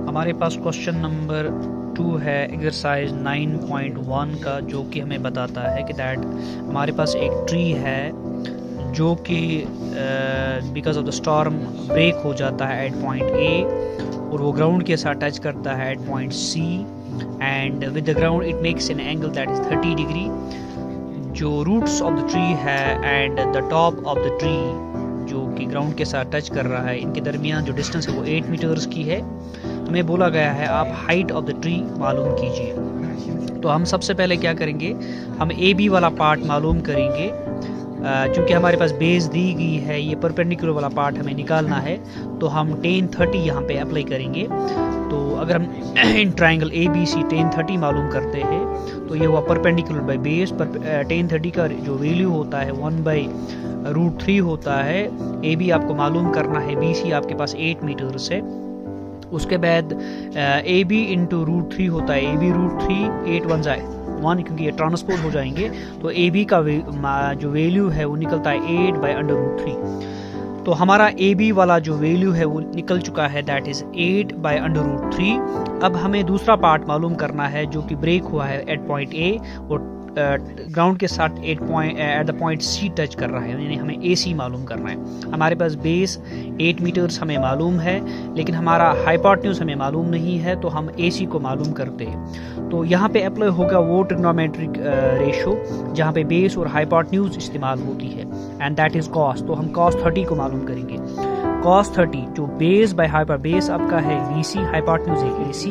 हमारे पास question number 2 है exercise 9.1 का, जो कि हमें बताता है कि दैट हमारे पास एक ट्री है जो कि because of the storm break हो जाता है एट पॉइंट ए और वो ग्राउंड के साथ टच करता है at point C and with the ground it makes an angle that is 30 degree. जो रूट्स ऑफ द ट्री है and the top of the tree जो कि ग्राउंड के साथ टच कर रहा है, इनके दरमियान जो डिस्टेंस है वो 8 मीटर्स की है। हमें बोला गया है आप हाइट ऑफ द ट्री मालूम कीजिए। तो हम सबसे पहले क्या करेंगे, हम ए बी वाला पार्ट मालूम करेंगे। चूँकि हमारे पास बेस दी गई है, ये परपेंडिकुलर वाला पार्ट हमें निकालना है, तो हम tan 30 यहाँ पे अप्लाई करेंगे। तो अगर हम in triangle A B C tan 30 मालूम करते हैं तो ये हुआ परपेंडिकुलर बाई बेस। पर tan 30 का जो वैल्यू होता है 1/√3 होता है। ए बी आपको मालूम करना है, बी सी आपके पास 8 मीटर्स है। उसके बाद ए बी इंटू √3 होता है, ए बी √3 8 1 जाए 1, क्योंकि ये ट्रांसपोज हो जाएंगे तो ए बी का जो वैल्यू है वो निकलता है 8/√3। तो हमारा ए बी वाला जो वैल्यू है वो निकल चुका है, दैट इज़ 8/√3। अब हमें दूसरा पार्ट मालूम करना है जो कि ब्रेक हुआ है एट पॉइंट ए और ग्राउंड के साथ at the point C touch कर रहा है, यानी हमें ए सी मालूम करना है। हमारे पास बेस 8 मीटर्स हमें मालूम है, लेकिन हमारा हाइपोटेन्यूज हमें मालूम नहीं है, तो हम ए सी को मालूम करते हैं। तो यहाँ पे अप्लाई होगा वो ट्रिग्नोमेट्रिक रेशो जहाँ पे बेस और हाइपोटेन्यूज इस्तेमाल होती है, एंड दैट इज़ कॉस। तो हम cos 30 को मालूम करेंगे। cos 30 जो बेस बाय हाइपर, बेस आपका है BC, हाइपोटेन्यूज है AC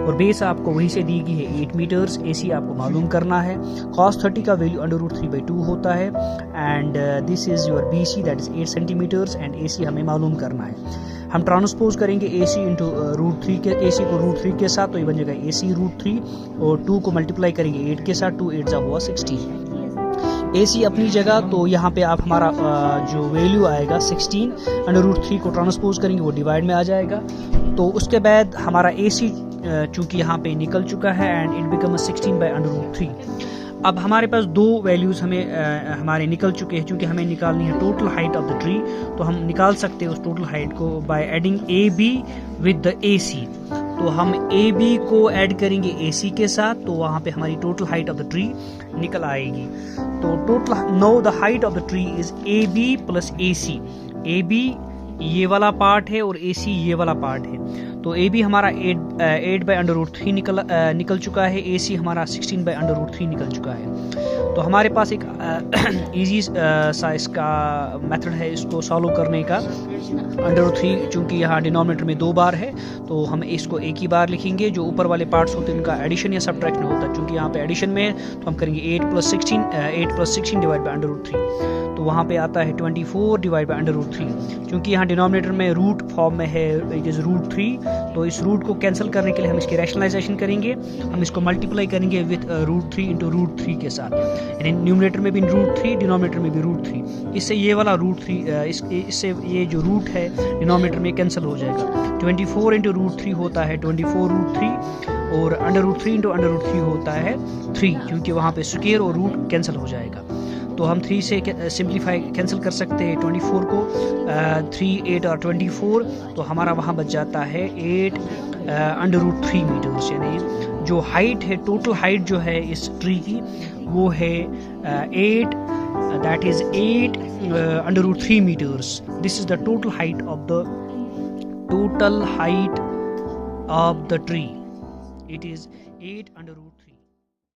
और बेस आपको वहीं से दी गई है 8 मीटर्स, AC आपको मालूम करना है। cos 30 का वैल्यू √3/2 होता है and this is your BC that is 8 centimetres and AC हमें मालूम करना है। हम ट्रांसपोज करेंगे AC इंटू √3 के, AC को √3 के साथ तो ये बन जाएगा AC √3 और 2 को मल्टीप्लाई करेंगे 8 के साथ, 2 8 जा हुआ 16। AC अपनी जगह, तो यहाँ पे आप हमारा जो वैल्यू आएगा 16 √3 को ट्रांसपोज करेंगे वो डिवाइड में आ जाएगा। तो उसके बाद हमारा AC चूँकि यहाँ पे निकल चुका है एंड इट बिकम 16/√3। अब हमारे पास दो वैल्यूज़ हमारे निकल चुके हैं। चूँकि हमें निकालनी है total height of the tree, तो हम निकाल सकते हैं उस टोटल हाइट को by adding AB with the AC। तो हम AB को ऐड करेंगे AC के साथ, तो वहाँ पे हमारी total height of the tree निकल आएगी। तो total know the height of the tree is AB plus AC। AB ये वाला पार्ट है और AC ये वाला पार्ट है। तो AB हमारा 8/√3 निकल चुका है, AC हमारा 16/√3 निकल चुका है। तो हमारे पास एक इजी सा इसका मेथड है इसको सॉल्व करने का। √3 चूँकि यहाँ डिनोमिनेटर में 2 बार है, तो हम इसको एक ही बार लिखेंगे। जो ऊपर वाले पार्ट्स होते हैं उनका एडिशन या सब्ट्रैक्शन होता है। चूँकि यहाँ पे एडिशन में है तो हम करेंगे 8 + 16 डिवाइड बाई √3, तो वहाँ पे आता है 24 डिवाइड बाई √3। क्योंकि यहाँ डिनोमिनेटर में रूट फॉर्म में है, इट इज़ √3, तो इस रूट को कैंसिल करने के लिए हम इसकी रैशनलाइजेशन करेंगे। हम इसको मल्टीप्लाई करेंगे विथ √3 इंटू √3 के साथ, यानी न्यूमरेटर में भी √3 डिनोमिनेटर में भी √3। इससे ये वाला √3 इससे ये जो रूट है डिनोमिनेटर में कैंसिल हो जाएगा। 24 इंटू √3 होता है 24√3 और √3 इंटू √3 होता है 3, क्योंकि वहाँ पे स्क्वायर और रूट कैंसिल हो जाएगा। तो हम 3 से सिंप्लीफाई कैंसिल कर सकते हैं 24 को, 3 8 और 24, तो हमारा वहाँ बच जाता है 8/√3 मीटर्स। यानी जो हाइट है, टोटल हाइट जो है इस ट्री की वो है 8, that is 8/√3 metres. This is the total height of the tree. It is 8/√3।